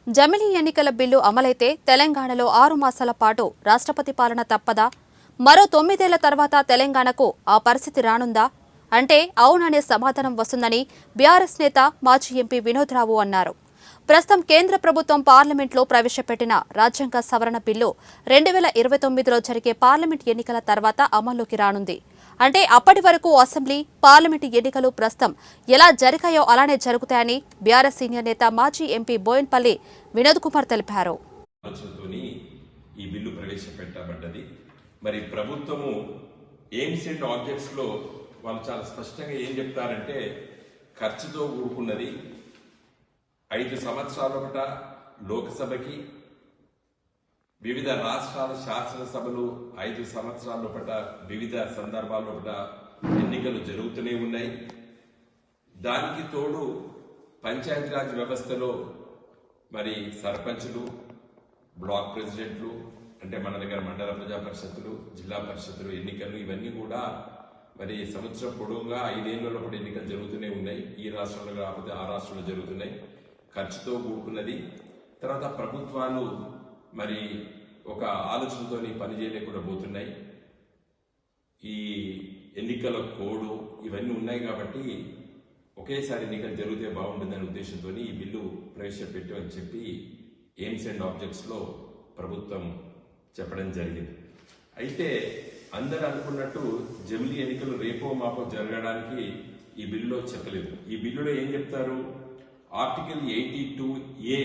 జమిలీ ఎన్నికల బిల్లు అమలైతే తెలంగాణలో 6 మాసాల పాటు రాష్ట్రపతి పాలన తప్పదా? మరో 9 ఏళ్ల తర్వాత తెలంగాణకు ఆ పరిస్థితి రానుందా అంటే అవుననే సమాధానం వస్తుందని బీఆర్ఎస్ నేత మాజీ ఎంపీ వినోద్ రావు అన్నారు. ప్రస్తుతం కేంద్ర ప్రభుత్వం పార్లమెంట్లో ప్రవేశపెట్టిన రాజ్యాంగ సవరణ బిల్లు 2029లో జరిగే పార్లమెంట్ ఎన్నికల తర్వాత అమల్లోకి రానుంది. అంటే అప్పటి వరకు అసెంబ్లీ, పార్లమెంటు ఎన్నికలు ప్రస్తుతం ఎలా జరిగాయో అలానే జరుగుతాయని బీఆర్ఎస్ సీనియర్ నేత మాజీ ఎంపీ బోయిన్పల్లి వినోద్ కుమార్ తెలిపారు. ఈ బిల్లు ప్రవేశపెట్టబడ్డది. మరి ప్రభుత్వము ఎయిమ్స్ అండ్ ఆబ్జెక్ట్స్ లో వాళ్ళు చాలా స్పష్టంగా ఏం చెప్తారంటే ఖర్చుతో కూడుకున్నది. 5 సంవత్సరాలొకట లోక్సభకి, వివిధ రాష్ట్రాల శాసనసభలు 5 సంవత్సరాలొకట వివిధ సందర్భాలొకట ఎన్నికలు జరుగుతూనే ఉన్నాయి. దానికి తోడు పంచాయతీరాజ్ వ్యవస్థలో మరి సర్పంచులు, బ్లాక్ ప్రెసిడెంట్లు, అంటే మన దగ్గర మండల ప్రజా పరిషత్తులు, జిల్లా పరిషత్తులు ఎన్నికలు ఇవన్నీ కూడా మరి సంవత్సరం పొడవుగా 5 ఏళ్లలో కూడా ఎన్నికలు జరుగుతూనే ఉన్నాయి. ఈ రాష్ట్రంలో కాకపోతే ఆ రాష్ట్రంలో జరుగుతున్నాయి. ఖర్చుతో కూడుకున్నది. తర్వాత ప్రభుత్వాలు మరి ఒక ఆలోచనతో పని చేయలేకుండా పోతున్నాయి. ఈ ఎన్నికల కోడ్ ఇవన్నీ ఉన్నాయి కాబట్టి ఒకేసారి ఎన్నికలు జరిగితే బాగుంటుందనే ఉద్దేశంతో ఈ బిల్లు ప్రవేశపెట్టామని చెప్పి ఎయిమ్స్ అండ్ ఆబ్జెక్ట్స్ లో ప్రభుత్వం చెప్పడం జరిగింది. అయితే అందరు అనుకున్నట్టు జమిలీ ఎన్నికలు రేపో మాపో జరగడానికి ఈ బిల్లులో చెప్పలేదు. ఈ బిల్లులో ఏం చెప్తారు? Article 82A